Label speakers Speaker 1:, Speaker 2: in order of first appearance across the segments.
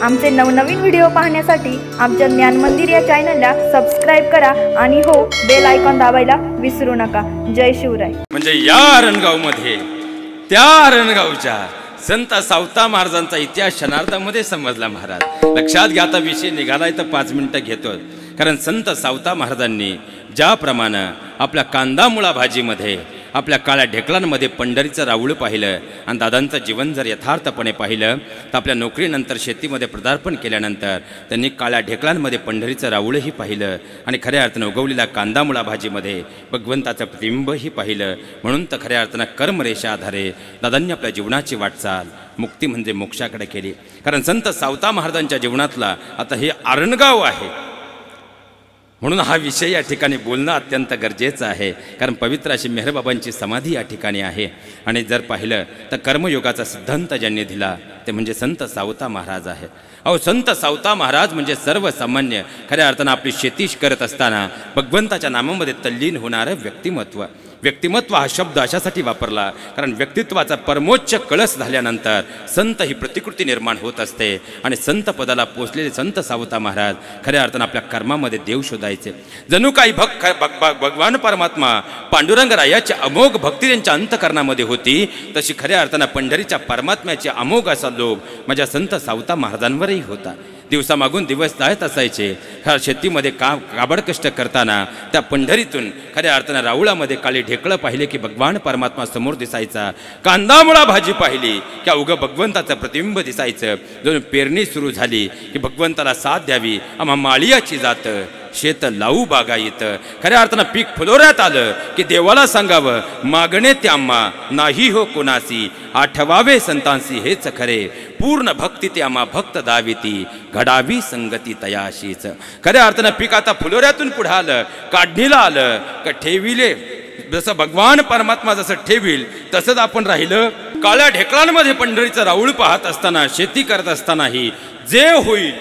Speaker 1: आमचे नवनवीन व्हिडिओ पाहण्यासाठी आमच्या ज्ञान मंदिर या चॅनलला सबस्क्राइब करा आणि हो बेल आयकॉन दाबायला विसरू नका। जय शिवराय।
Speaker 2: म्हणजे या रणगावमध्ये त्या रणगावच्या संत सावता महाराजांचा इतिहास क्षणार्धामध्ये समजला। महाराज लक्षात घ्या, आता विषय निघालाय तर 5 मिनिटं घेतो, कारण संत सावता महाराजांनी ज्याप्रमाणे आपल्या कांदा मुळा भाजीमध्ये आपल्या काळ्या ढेकळांमध्ये पंढरीचं राऊळ पाहिलं आणि दादांचं जीवन जर यथार्थपणे पाहिलं तर आपल्या नोकरीनंतर शेतीमध्ये पदार्पण केल्यानंतर त्यांनी काळ्या ढेकळांमध्ये पंढरीचं राऊळही पाहिलं आणि खऱ्या अर्थानं उगवलेल्या कांदा मुळा भाजीमध्ये भगवंताचं प्रतिबिंबही पाहिलं। म्हणून तर खऱ्या अर्थानं कर्मरेषा आधारे दादांनी आपल्या जीवनाची वाटचाल मुक्ती म्हणजे मोक्षाकडे केली। कारण संत सावता महाराजांच्या जीवनातला आता हे आरणगाव आहे, म्हणून हा विषय या ठिकाणी बोलणं अत्यंत गरजेचं आहे। कारण पवित्र अशी मेहरबाबांची समाधी या ठिकाणी आहे आणि जर पाहिलं तर कर्मयोगाचा सिद्धांत ज्यांनी दिला ते म्हणजे संत सावता महाराज आहे। अहो संत सावता महाराज म्हणजे सर्वसामान्य खऱ्या अर्थानं आपली शेती करत असताना भगवंताच्या नामामध्ये तल्लीन होणारं व्यक्तिमत्व। व्यक्तिमत्व हा शब्द अशासाठी वापरला कारण व्यक्तित्वाचा परमोच्च कळस झाल्यानंतर संत ही प्रतिकृती निर्माण होत असते आणि संत पदाला पोचलेले संत सावता महाराज खऱ्या अर्थानं आपल्या कर्मामध्ये देव शोधायचे। जणू काही भगवान परमात्मा पांडुरंग रायाची अमोघ भक्ती त्यांच्या अंतकरणामध्ये होती, तशी खऱ्या अर्थानं पंढरीच्या परमात्म्याचे अमोघ असा लोभ माझ्या संत सावता महाराजांवरही होता। दिवसामागून दिवस जात असायचे, शेतीमध्ये काबड कष्ट करताना त्या पंढरीतून खऱ्या अर्थानं राऊळामध्ये काळी ढेकळं पाहिले की भगवान परमात्मा समोर दिसायचा, कांदा मुळा भाजी पाहिली की अवघं भगवंताचं प्रतिबिंब दिसायचं। जणू पेरणी सुरू झाली की भगवंताला साथ द्यावी आम्हा माळियाची जात शेत लावू बागायत। खऱ्या अर्थानं पीक फुलोऱ्यात आलं की देवाला सांगावं मागणे ते आम्हा नाही हो कोणासी, आठवावे संतांसी हेच खरे पूर्ण भक्ती ते आम्हा भक्त दाविती घडावी संगती तयाशीच। खऱ्या अर्थानं पीक आता फुलोऱ्यातून पुढे आलं, काढणीला आलं का ठेविले जसं भगवान परमात्मा जसं ठेवील तसंच आपण राहिलं। काळ्या ढेकळांमध्ये पंढरीचं राऊळ पाहत असताना शेती करत असतानाही जे होईल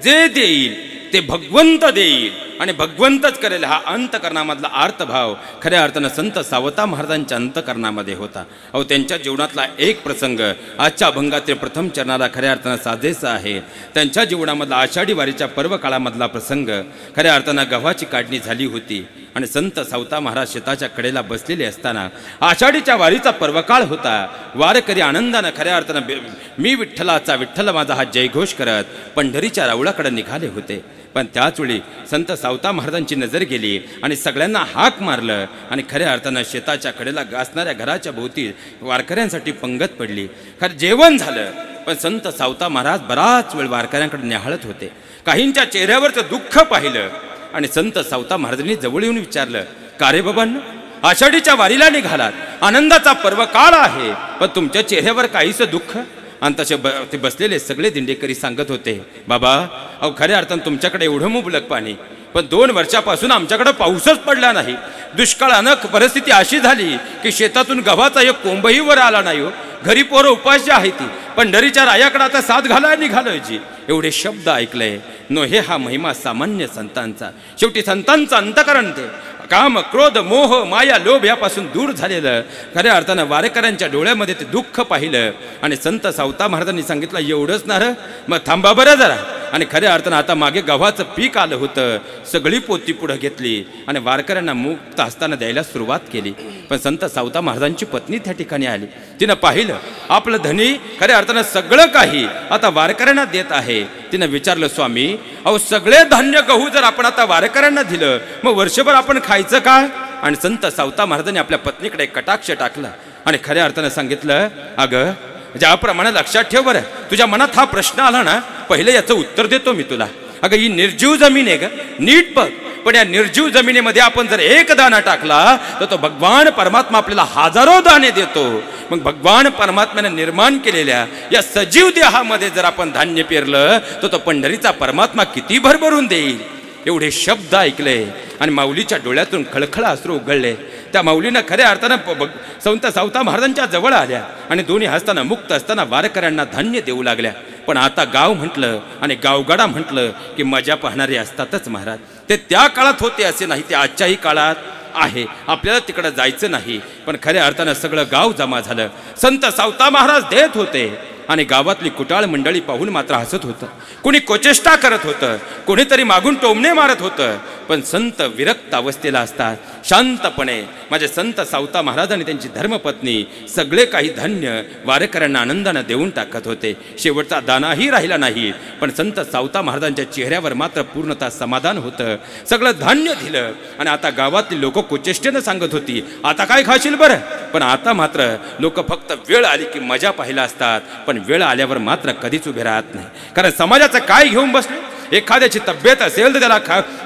Speaker 2: जे देईल ते भगवंत देईल आणि भगवंतच करेल हा अंतकरणामधला अर्थभाव खऱ्या अर्थानं संत सावता महाराजांच्या अंतकरणामध्ये होता। अहो त्यांच्या जीवनातला एक प्रसंग आजच्या अभंगातील प्रथम चरणाला खऱ्या अर्थानं साजेसा आहे। त्यांच्या जीवनामधला आषाढी वारीच्या पर्व काळामधला प्रसंग खऱ्या अर्थानं गव्हाची काढणी झाली होती आणि संत सावता महाराज शेताच्या कडेला बसलेले असताना आषाढीच्या वारीचा पर्वकाळ होता। वारकरी आनंदानं खऱ्या अर्थानं मी विठ्ठलाचा विठ्ठल माझा हा जयघोष करत पंढरीच्या राऊळाकडे निघाले होते। पण त्याचवेळी संत सावता महाराजांची नजर गेली आणि सगळ्यांना हाक मारलं आणि खऱ्या अर्थानं शेताच्या कडेला गासणाऱ्या घराच्या भोवती वारकऱ्यांसाठी पंगत पडली। खरं जेवण झालं पण संत सावता महाराज बराच वेळ वारकऱ्यांकडे निहाळत होते। काहींच्या चेहऱ्यावरचं दुःख पाहिलं आणि संत सावता महाराजांनी जवळ येऊन विचारलं, का रे बाबांनो आषाढीच्या वारीला निघालात, आनंदाचा पर्व काळ आहे, पण तुमच्या चेहऱ्यावर काहीच दुःख? आणि तसे ते बसलेले सगळे दिंडेकरी सांगत होते, बाबा अहो खऱ्या अर्थानं तुमच्याकडे एवढं मुबलक पाणी, पण 2 वर्षापासून आमच्याकडे पाऊसच पडला नाही। दुष्काळानं परिस्थिती अशी झाली की शेतातून गव्हाचा एक कोंबही वर आला नाही हो। घरी पोरं उपाशी आहे ती, पंढरीच्या रायाकडे आता साथ घालाय निघालोय जी। एवढे शब्द ऐकले नोहे हा महिमा सामान्य संतांचा। शेवटी संतांचं अंतकरण ते काम क्रोध मोह माया लोभ यापासून दूर झालेलं खऱ्या अर्थानं वारकऱ्यांच्या डोळ्यामध्ये ते दुःख पाहिलं आणि संत सावता महाराजांनी सांगितलं, एवढंच ना रे, मग थांबा बरं जरा। आणि खऱ्या अर्थानं आता मागे गव्हाचं पीक आलं होतं, सगळी पोती पुढे घेतली आणि वारकऱ्यांना मुक्त हस्तानं द्यायला सुरुवात केली। पण संत सावता महाराजांची पत्नी त्या ठिकाणी आली, तिनं पाहिलं आपलं धनी खऱ्या अर्थानं सगळं काही आता वारकऱ्यांना देत आहे। तिनं विचारलं, स्वामी अहो सगळे धान्य गहू जर आपण आता वारकऱ्यांना दिलं मग वर्षभर आपण खायचं काय? आणि संत सावता महाराजांनी आपल्या पत्नीकडे कटाक्ष टाकला आणि खऱ्या अर्थानं सांगितलं, अगं ज्याप्रमाणे लक्षात ठेव बरं, तुझ्या मनात हा प्रश्न आला ना, पहिले याचं उत्तर देतो मी तुला। अगं ही निर्जीव जमीन आहे ग, नीट बघ, पण या निर्जीव जमिनीमध्ये आपण जर एक दाणा टाकला तर तो भगवान परमात्मा आपल्याला हजारो दाणे देतो। मग भगवान परमात्म्याने निर्माण केलेल्या या सजीव देहामध्ये जर आपण धान्य पेरलं तर तो पंढरीचा परमात्मा किती भरभरून देईल। एवढे शब्द ऐकले आणि माऊलीच्या डोळ्यातून खळखळ अश्रू उघडले। त्या माऊलीनं खऱ्या अर्थानं संत सावता महाराजांच्या जवळ आल्या आणि दोन्ही हस्ताना मुक्त असताना वारकऱ्यांना धान्य देऊ लागल्या। पण आता गाव म्हटलं आणि गावगाडा म्हटलं की मजा पाहणारे असतातच महाराज। ते त्या काळात होते असे नाही, ते आजच्याही काळात आहे। आपल्याला तिकडे जायचं नाही, पण खऱ्या अर्थानं सगळं गाव जमा झालं। संत सावता महाराज देत होते आणि गावातली कुटाळ मंडळी पाहून मात्र हसत होतं. कोणी कोचेष्टा करत होतं, कोणीतरी मागून टोमणे मारत होतं. पण संत विरक्त अवस्थेला असतात. शांतपणे माझे संत सावता महाराज आणि त्यांची धर्मपत्नी सगळे काही धान्य वारकऱ्यांना आनंदानं देऊन टाकत होते. शेवटचा दानाही राहिला नाही, पण संत सावता महाराजांच्या चेहऱ्यावर मात्र पूर्णतः समाधान होतं. सगळं धान्य दिलं आणि आता गावातली लोक कोचेष्टेनं सांगत होती, आता काय खाशील बरं. पण आता मात्र लोक फक्त वेळ आली की मजा पाहिला असतात, पण वेळ आल्यावर मात्र कधीच उभे राहत नाही. कारण समाजाचं काय घेऊन बसले. एखाद्याची तब्येत असेल तर त्याला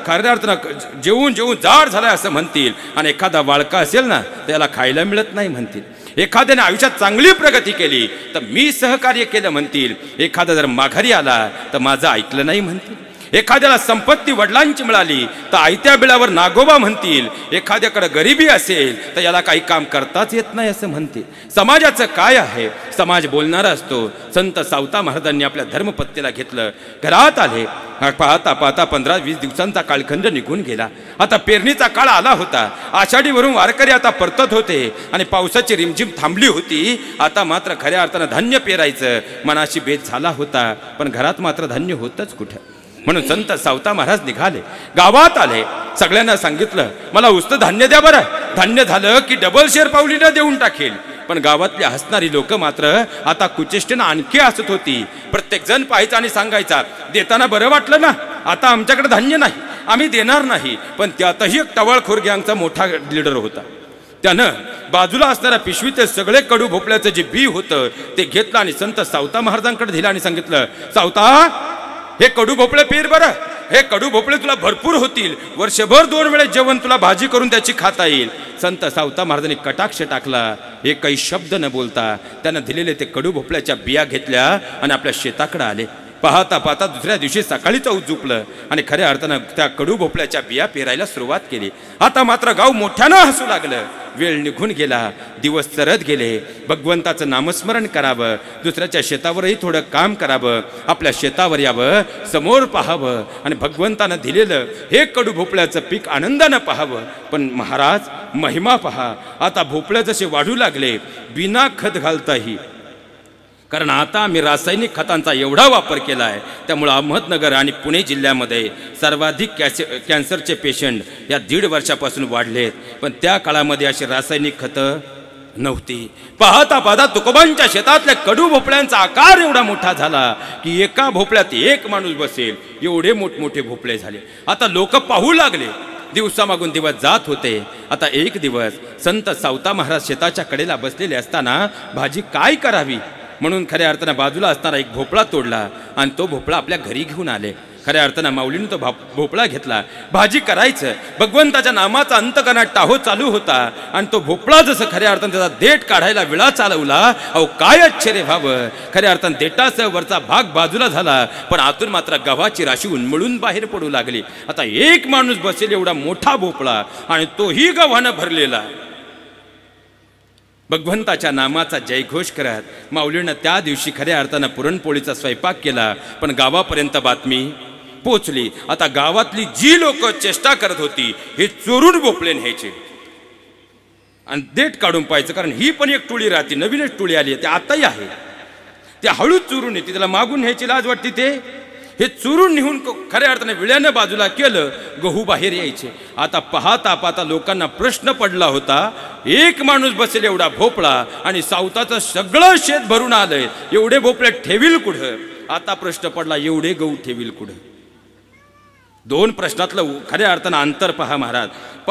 Speaker 2: खऱ्या अर्थानं जेवून जेवून जाड झालाय असं म्हणतील, आणि एखादा वाळका असेल ना त्याला खायला मिळत नाही म्हणतील. एखाद्याने आयुष्यात चांगली प्रगती केली तर मी सहकार्य केलं म्हणतील. एखादा जर माघारी आला तर माझं ऐकलं नाही म्हणतील. एखाद्याला संपत्ती वडिलांची मिळाली तर आयत्या बिळावर नागोबा म्हणतील. एखाद्याकडे गरिबी असेल तर याला काही काम करताच येत नाही असं म्हणतील. समाजाचं काय आहे, समाज बोलणारा असतो. संत सावता महाराजांनी आपल्या धर्मपत्नीला घेतलं, घरात आले. पाहता पाहता 15-20 दिवसांचा कालखंड निघून गेला. आता पेरणीचा काळ आला होता. आषाढीवरून वारकरी आता परतत होते आणि पावसाची रिमझिम थांबली होती. आता मात्र खऱ्या अर्थानं धान्य पेरायचं मनाशी बेत झाला होता, पण घरात मात्र धान्य होतच कुठं. म्हणून संत सावता महाराज निघाले, गावात आले. सगळ्यांना सांगितलं, मला उस्त धान्य द्या बरं. धान्य झालं की डबल शेअर पावलीला देऊन टाकेल. पण गावातली हसणारी लोक मात्र आता कुचेष्टेनं आणखी हसत होती. प्रत्येक जण पाहायचा आणि सांगायचा, देताना बरं वाटलं ना, आता आमच्याकडे धान्य नाही, आम्ही देणार नाही. पण त्यातही एक टवाळखोर गँगचा मोठा लीडर होता. त्यानं बाजूला असणाऱ्या पिशवीत सगळे कडू भोपळ्याचं जे बी होतं ते घेतलं आणि संत सावता महाराजांकडे दिलं आणि सांगितलं, सावता हे कडू भोपळे पेर बरं. हे कडू भोपळे तुला भरपूर होतील. वर्षभर 2 वेळेस जेवण तुला भाजी करून त्याची खाता येईल. संत सावता महाराजांनी कटाक्ष टाकला. हे काही शब्द न बोलता त्यानं दिलेले ते कडू भोपळ्याच्या बिया घेतल्या आणि आपल्या शेताकडे आले. पाहता पाहता दुसऱ्या दिवशी सकाळीच झुपलं आणि खऱ्या अर्थानं त्या कडू भोपळ्याच्या बिया पेरायला सुरुवात केली. आता मात्र गाव मोठ्यानं हसू लागलं. वेळ निघून गेला, दिवस सरत गेले. भगवंताचं नामस्मरण करावं, दुसऱ्याच्या शेतावरही थोडं काम करावं, आपल्या शेतावर यावं, समोर पाहावं आणि भगवंतानं दिलेलं हे कडू भोपळ्याचं पीक आनंदानं पाहावं. पण महाराज महिमा पहा, आता भोपळे जसे वाढू लागले बिना खत घालताही. कारण आता आम्ही रासायनिक खतांचा एवढा वापर केला आहे, त्यामुळं अहमदनगर आणि पुणे जिल्ह्यामध्ये सर्वाधिक कॅन्सरचे पेशंट या 1.5 वर्षापासून वाढलेत. पण त्या काळामध्ये अशी रासायनिक खतं नव्हती. पाहता पाहता तुकोबांच्या शेतातल्या कडू भोपळ्यांचा आकार एवढा मोठा झाला की एका भोपळ्यात एक माणूस बसेल एवढे मोठमोठे भोपळे झाले. आता लोक पाहू लागले. दिवसामागून दिवस जात होते. आता एक दिवस संत सावता महाराज शेताच्या कडेला बसलेले असताना भाजी काय करावी म्हणून खऱ्या अर्थानं बाजूला असणारा एक भोपळा तोडला आणि तो भोपळा आपल्या घरी घेऊन आले. खऱ्या अर्थानं माऊलीनं तो भोपळा घेतला. भाजी करायचं, भगवंताच्या नामाचा अंतकरणात टाहो चालू होता आणि तो भोपळा जसं खऱ्या अर्थानं त्याचा देठ काढायला विळा चालवला. अहो काय आश्चर्य व्हावं. खऱ्या अर्थानं देठासह वरचा भाग बाजूला झाला, पण आतून मात्र गव्हाची राशी उन्मळून बाहेर पडू लागली. आता एक माणूस बसेल एवढा मोठा भोपळा आणि तोही गव्हानं भरलेला. भगवंताच्या नामाचा जयघोष करत माऊलीनं त्या दिवशी खऱ्या अर्थानं पुरणपोळीचा स्वयंपाक केला. पण गावापर्यंत बातमी पोचली. आता गावातली जी लोक चेष्टा करत होती हे चोरून भोपळे न्यायचे आणि देठ काढून पाहायचं. कारण ही पण एक टोळी राहते, नवीनच टोळी आली आहे, ते आताही आहे. ते हळूच चोरून येते, त्याला मागून न्यायची लाज वाटते. ते हे चोरून निघून खऱ्या अर्थाने विळ्यानं बाजूला केलं, गहू बाहेर यायचे. आता पाहता पाहता लोकांना प्रश्न पडला होता, एक माणूस बसेल एवढा भोपळा आणि सावताचं सगळं शेत भरून आलंय, एवढे भोपळे ठेवील कुठं. आता प्रश्न पडला, एवढे गहू ठेवील कुठं. 2 प्रश्नातलं खऱ्या अर्थानं अंतर पहा महाराज.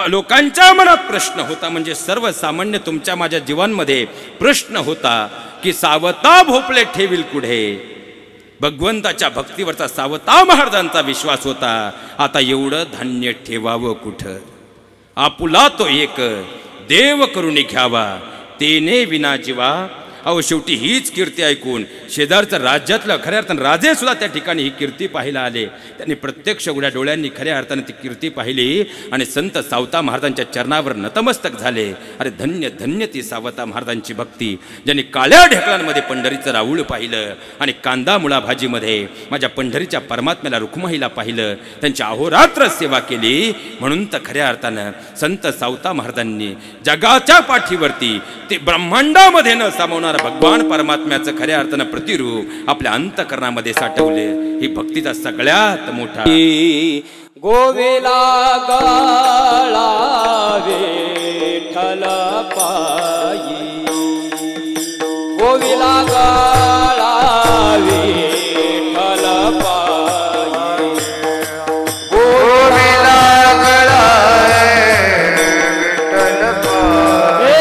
Speaker 2: लोकांच्या मनात प्रश्न होता, म्हणजे सर्वसामान्य तुमच्या माझ्या जीवांमध्ये प्रश्न होता की सावता भोपळे ठेवील कुठे. भगवंताच्या भक्तीवरचा सावता महाराजांचा विश्वास होता. आता एवढं धान्य ठेवावं कुठं. आपुला तो एक देव करून घ्यावा, तेने विना जीवा. अहो शेवटी हीच कीर्ती ऐकून शेजारचं राज्यातलं खऱ्या अर्थानं राजे सुद्धा त्या ठिकाणी ही कीर्ती पाहायला आले. त्यांनी प्रत्यक्ष उघड्या डोळ्यांनी खऱ्या अर्थानं ती कीर्ती पाहिली आणि संत सावता महाराजांच्या चरणावर नतमस्तक झाले. अरे धन्य धन्य ती सावता महाराजांची भक्ती, ज्यांनी काळ्या ढेकळांमध्ये पंढरीचं राऊळ पाहिलं आणि कांदा मुळा भाजीमध्ये माझ्या पंढरीच्या परमात्म्याला रुक्माईला पाहिलं, त्यांची अहोरात्र सेवा केली. म्हणून तर खऱ्या अर्थानं संत सावता महाराजांनी जगाच्या पाठीवरती ते ब्रह्मांडामध्ये न सामावणारं असणारा भगवान परमात्म्याचं खऱ्या अर्थानं प्रतिरूप आपल्या अंतकरणामध्ये साठवले. ही भक्तीचा सगळ्यात मोठा.
Speaker 3: गोविला गळा विठ्ठल पायी, गोविला गळा विठ्ठल पायी, गोविला गळा विठ्ठल पायी.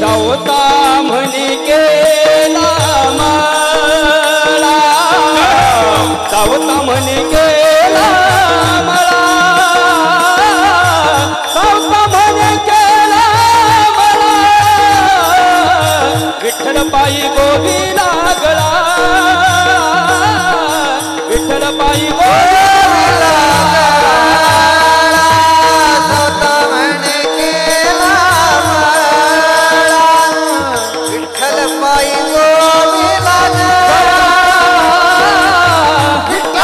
Speaker 3: सावता म्हणी केला मला, सावता म्हणी केला मला, सावता म्हणी केला मला, विठ्ठल पायी गोविला गळा, विठ्ठल पायी गोविला गळा, सावता म्हणी केला मला, विठ्ठल पायी गोविला गळा, विठ्ठल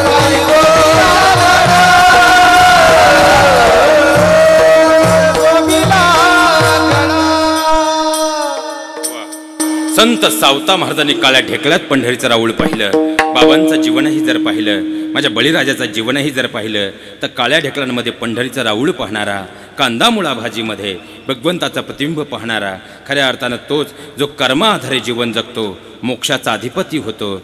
Speaker 3: पायी गोविला गळा.
Speaker 2: संत सावता महाराजांनी काळ्या ढेकळ्यात पंढरीचं राऊळ पाहिलं. बाबांचं जीवनही जर पाहिलं, माझ्या बळीराजाचं जीवनही जर पाहिलं, तर काळ्या ढेकळांमध्ये पंढरीचं राऊळ पाहणारा, कांदा मुळा भाजीमध्ये भगवंताचा प्रतिबिंब पाहणारा, खऱ्या अर्थानं तोच जो कर्माधारे जीवन जगतो, मोक्षाचा अधिपती होतो.